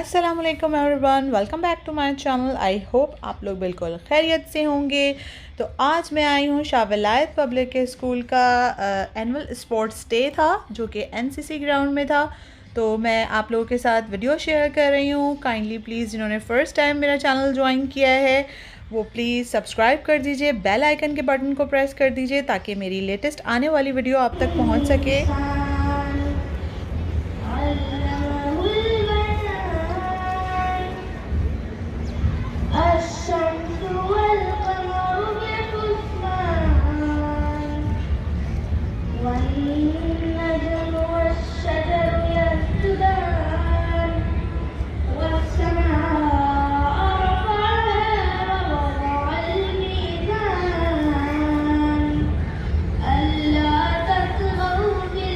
अस्सलामुअलैकुम everyone, welcome back to my channel. I hope आप लोग बिल्कुल खैरियत से होंगे। तो आज मैं आई हूँ शाहविलायत पब्लिक स्कूल का एनुअल स्पोर्ट्स डे था जो कि एनसीसी ग्राउंड में था। तो मैं आप लोगों के साथ वीडियो शेयर कर रही हूँ। काइंडली प्लीज़ जिन्होंने फ़र्स्ट टाइम मेरा चैनल ज्वाइन किया है वो प्लीज़ सब्सक्राइब कर दीजिए, बेल आइकन के बटन को प्रेस कर दीजिए ताकि मेरी लेटेस्ट आने वाली वीडियो आप तक पहुँच सके। الشمس والقمر بحسبان والنجم والشجر يسجدان والسماء رفعها ووضع الميزان ألا تطغوا في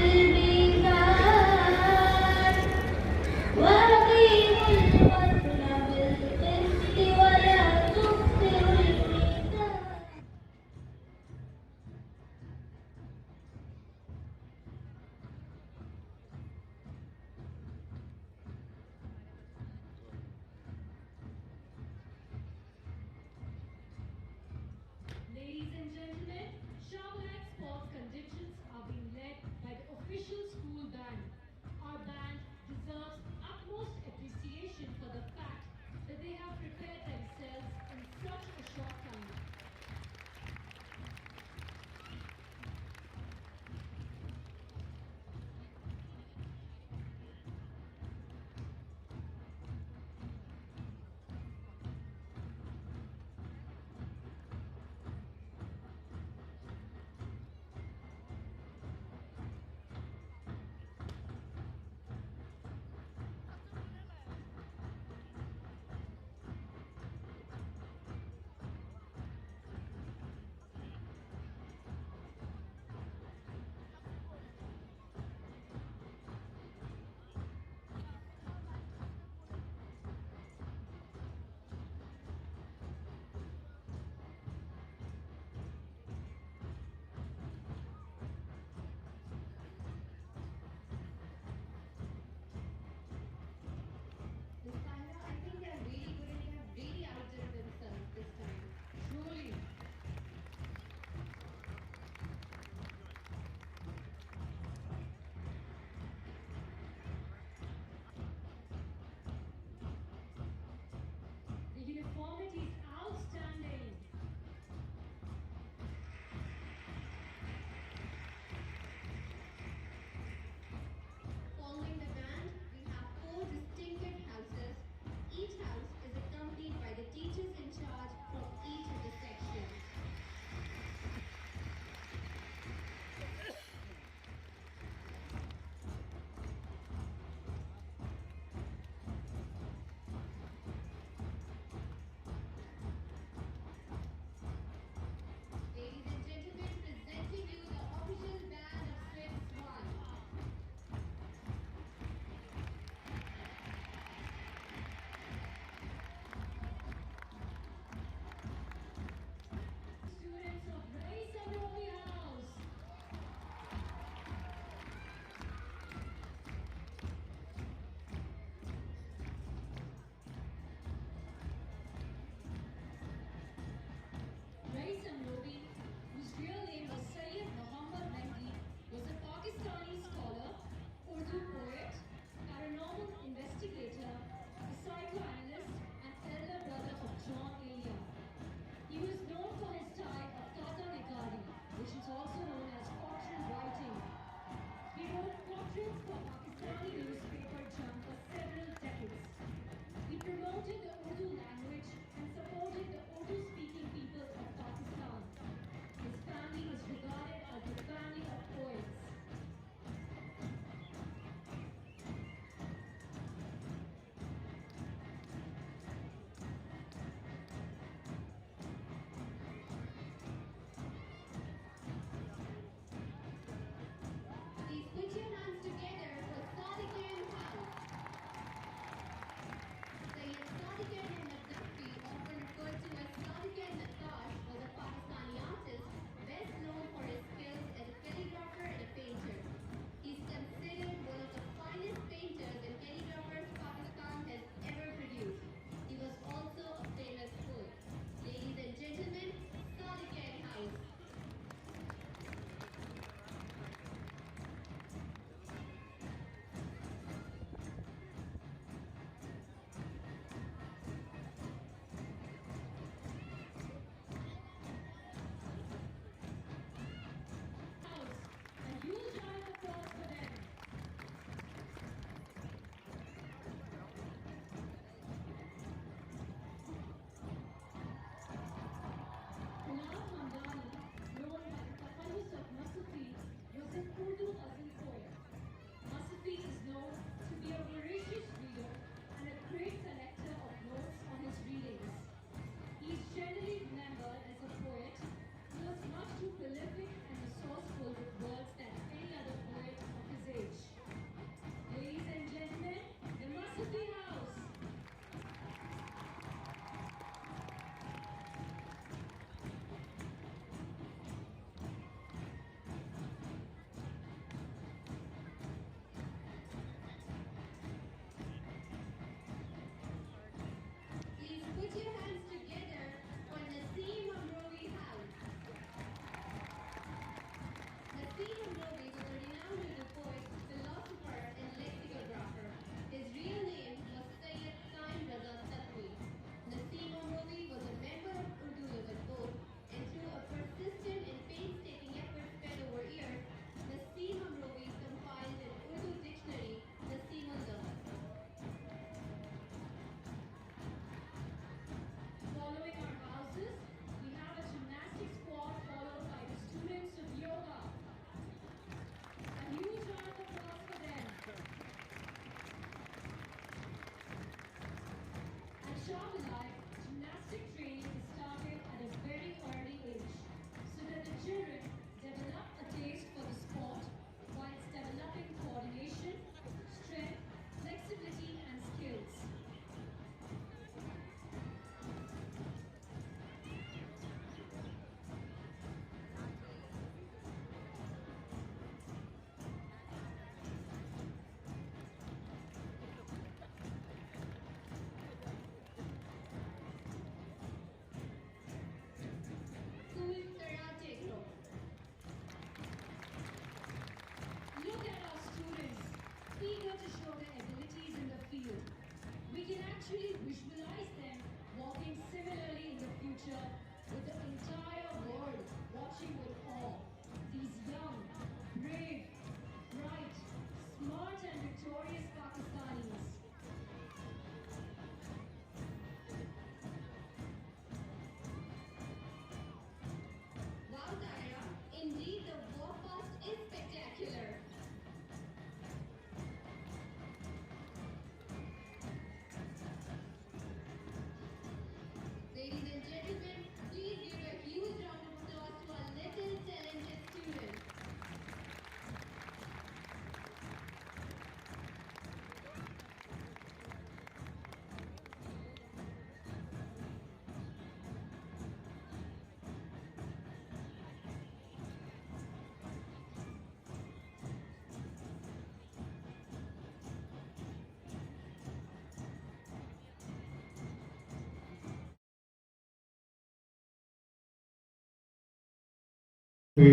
Open. As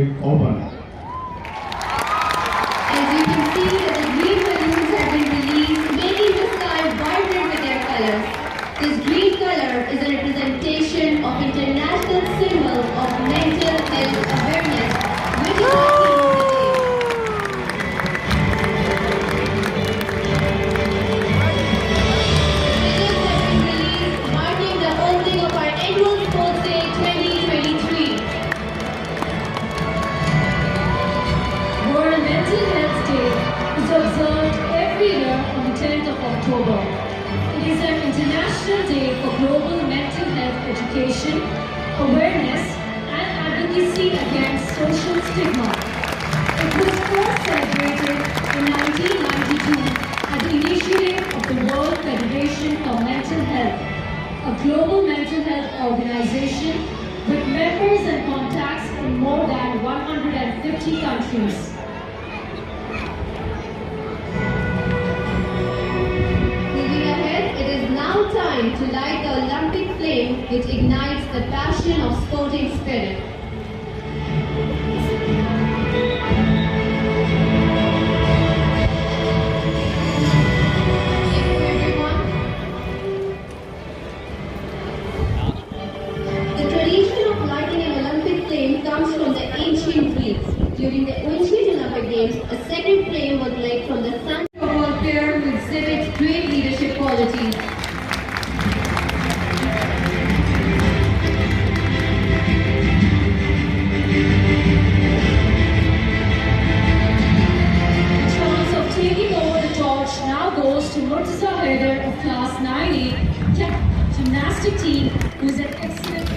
you can see that the green balloons have been released, making the sky vibrant with their colors. This green color is a representation of international symbol of mental health awareness, which is our theme today. Balloons have been released, marking the opening of our annual Sports Day 2023. World Mental Health Day is observed every year on the 10th of October. It is an international day for global mental health education, awareness, and advocacy against social stigma. It was first celebrated in 1992 at the initiative of the World Federation for Mental Health, a global mental health organization with members and contacts in more than 150 countries. Moving ahead, it is now time to light the Olympic flame which ignites the passion of sporting spirit. Thank you everyone. The tradition of lighting an Olympic flame comes from the ancient Greeks. During the ancient Olympic Games, a second flame was lit from the sun of a player who exhibits great leadership qualities. The chance of taking over the torch now goes to Murtaza Haider of Class 9A gymnastic team, who is an excellent.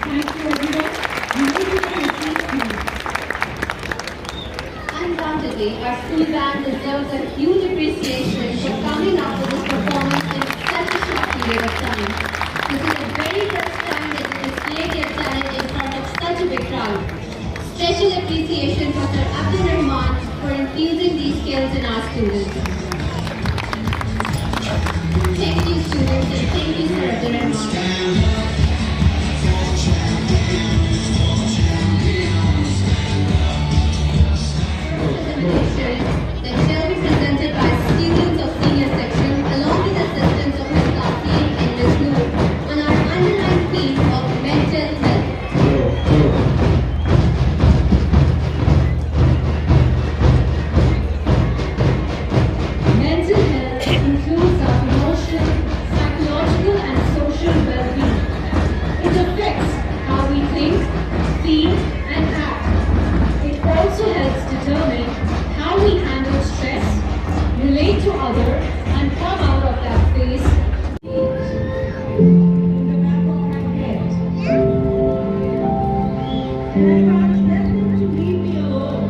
Thank you everyone. You may be seated, please. Undoubtedly, our school band deserves a huge appreciation for coming up with this performance in such a short period of time. This is the very first time that they display their talent in front of such a big crowd. Special appreciation for Sir Abdul Rahman for infusing these skills in our students. Thank you students and thank you Sir Abdul Rahman. Presentation that shall be presented by students of senior section along with assistants of Ms. Kafi and Ms. Noor on our underlying theme of mental health. Mental health includes our emotional, psychological, and social well-being. It affects how we think, feel, and act. It also helps determine how we handle stress, relate to others, and come out of that phase. In the back of my head. And I can't let them to leave me alone.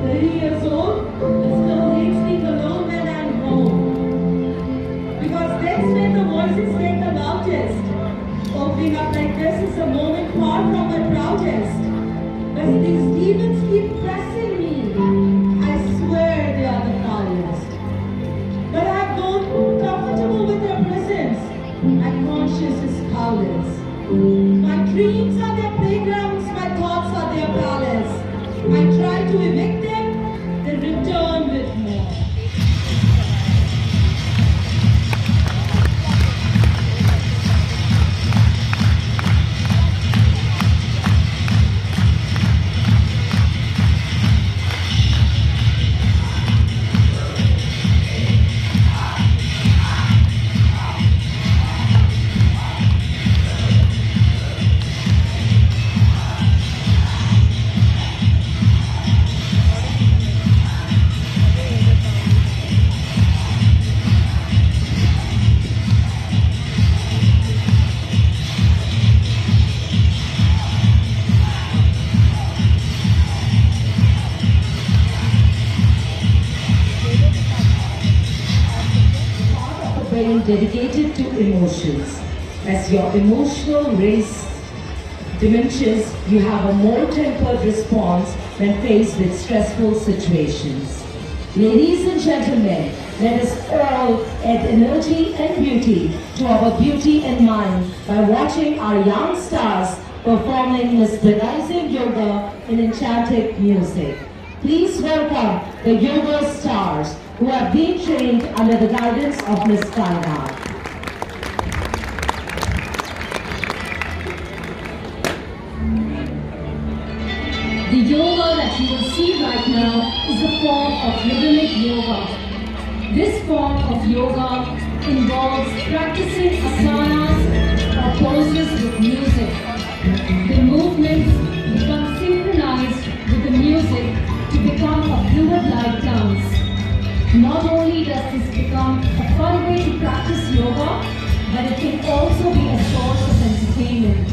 30 years old, I still Standing up like this is a moment far from my proudest. But these demons keep pressing me. I swear they are the foulest. But I have grown comfortable with their presence. My conscience is powerless. My dreams are their playgrounds, my thoughts are their palace. I try to evict them, they return with more. Brain dedicated to emotions. As your emotional race diminishes, you have a more tempered response when faced with stressful situations. Ladies and gentlemen, let us all add energy and beauty to our beauty and mind by watching our young stars performing mesmerizing yoga in enchanting music. Please welcome the yoga stars who have been trained under the guidance of Ms. Kainat. The yoga that you will see right now is a form of rhythmic yoga. This form of yoga involves practicing asanas or poses with music. The movements become synchronized with the music to become a fluid-like dance. Not only does this become a fun way to practice yoga, but it can also be a source of entertainment.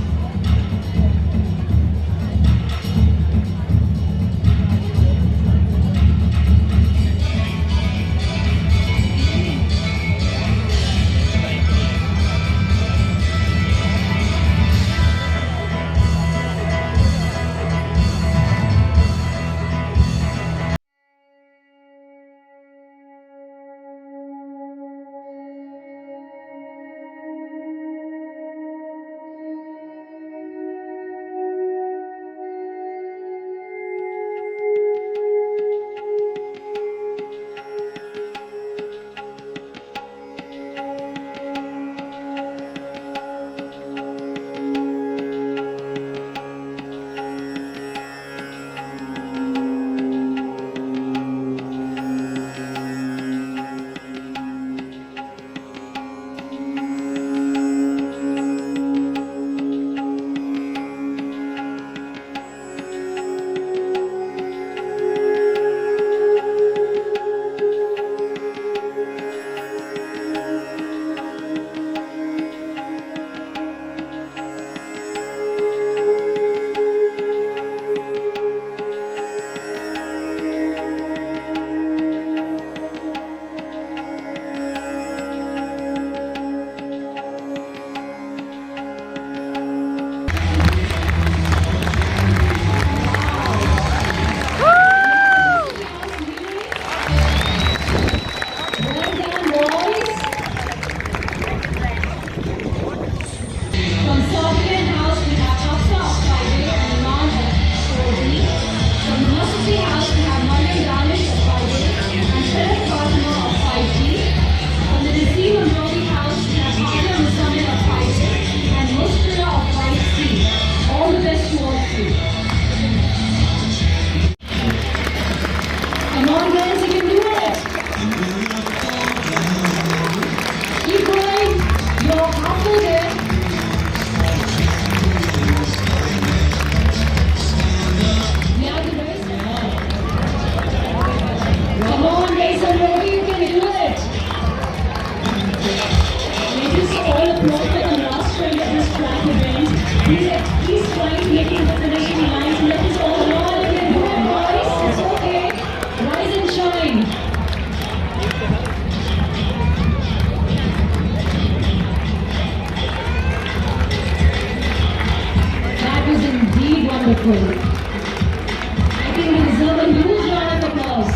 I think we deserve a huge round of applause.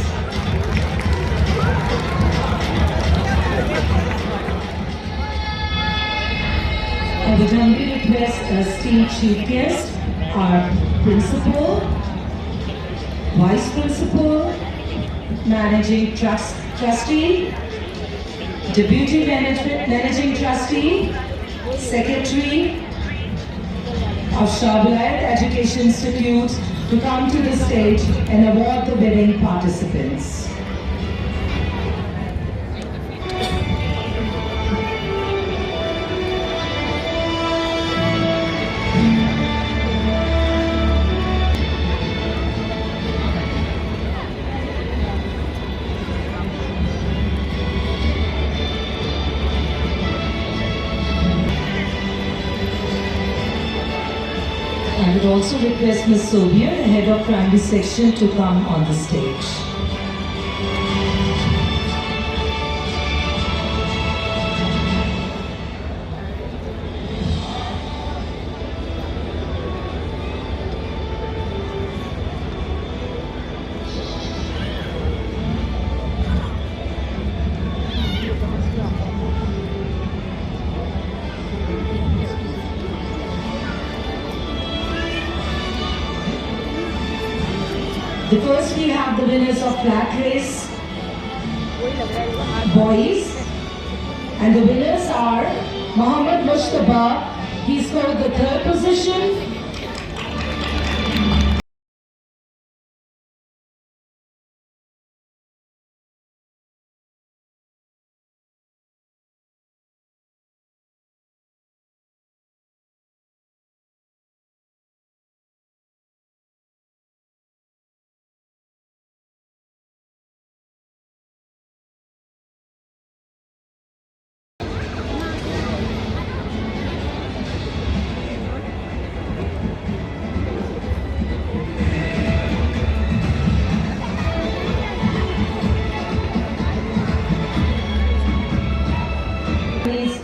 I would humbly request esteemed chief guest, our principal, vice principal, managing trustee, deputy managing trustee, secretary of Shahwilayat Education Institute to come to the stage and award the winning participants. I would also request Ms. Sobia, the head of primary section, to come on the stage. The first we have the winners of flat race, boys, and the winners are Mohammed Mushtaba. He scored the third position.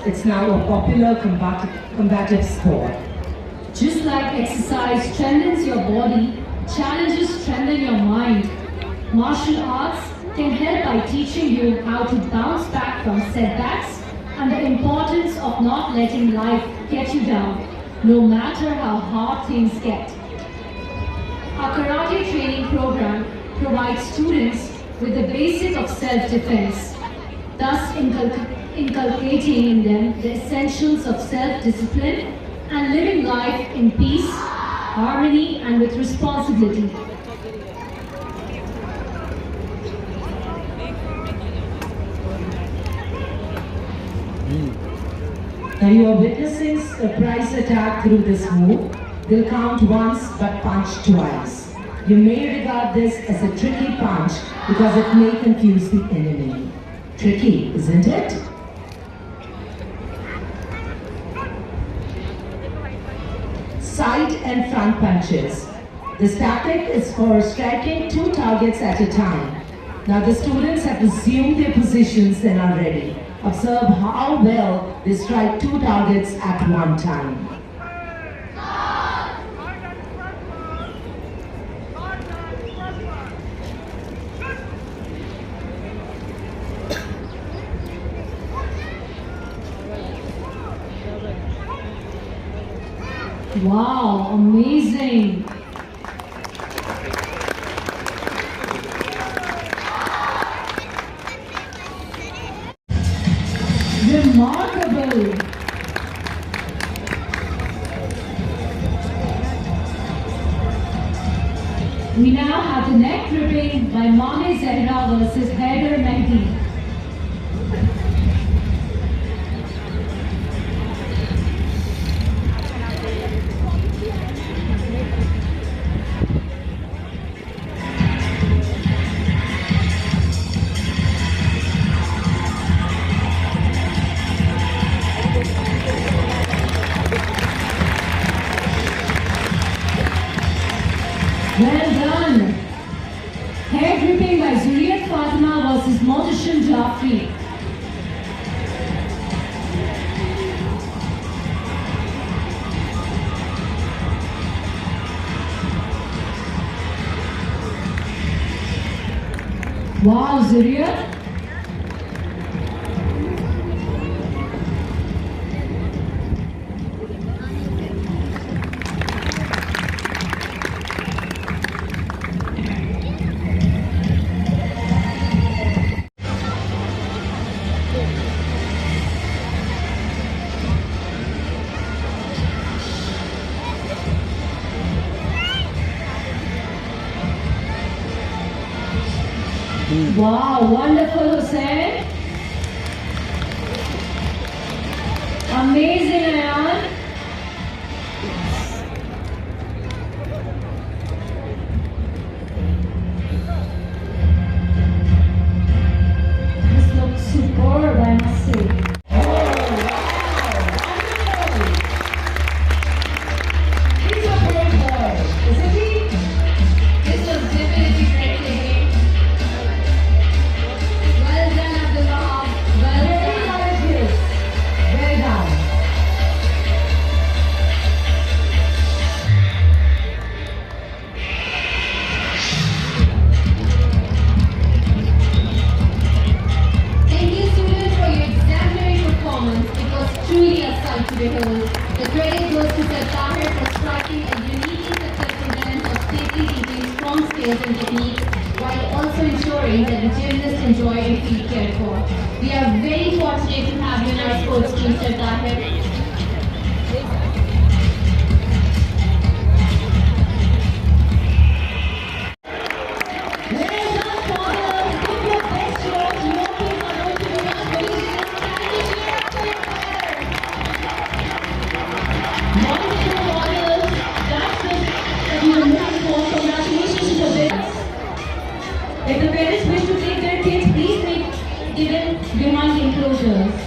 It's now a popular combative sport. Just like exercise strengthens your body, challenges strengthen your mind. Martial arts can help by teaching you how to bounce back from setbacks and the importance of not letting life get you down, no matter how hard things get. Our karate training program provides students with the basic of self-defense, thus inculcating in them the essentials of self-discipline and living life in peace, harmony, and with responsibility. Now you are witnessing surprise attack through this move. They'll count once but punch twice. You may regard this as a tricky punch because it may confuse the enemy. Tricky, isn't it? Side and front punches. This tactic is for striking 2 targets at a time. Now the students have assumed their positions and are ready. Observe how well they strike 2 targets at one time. Wow, amazing! Remarkable! We now have the neck gripping by Mame Zehra versus Haider Mehdi. Well done! Hair gripping by Zuriyat Fatima versus Mohtassim Jafri. Wow, Zuria. Wow, wonderful, Hussein. Amazing, Ayan. This looks superb, I must say. He's a brave boy, isn't he? This was definitely breathtaking. Well done, Abdul Wahab. Well Very done. courageous. Well done. Thank you, students, for your exemplary performance. It was truly a sight to behold. The credit goes to Sir Tahir for striking a uniquely successful balance of safely teaching strong skills and techniques while also ensuring that the gymnasts enjoy and feel cared for. We are very fortunate to have you in our sports team, Sir Tahir. Well done, Father. Give your best shot. Your team are going to win our Wonderful models. That's what we are looking for. Congratulations to the winners. If the parents wish to take their kids, please give them behind the enclosures.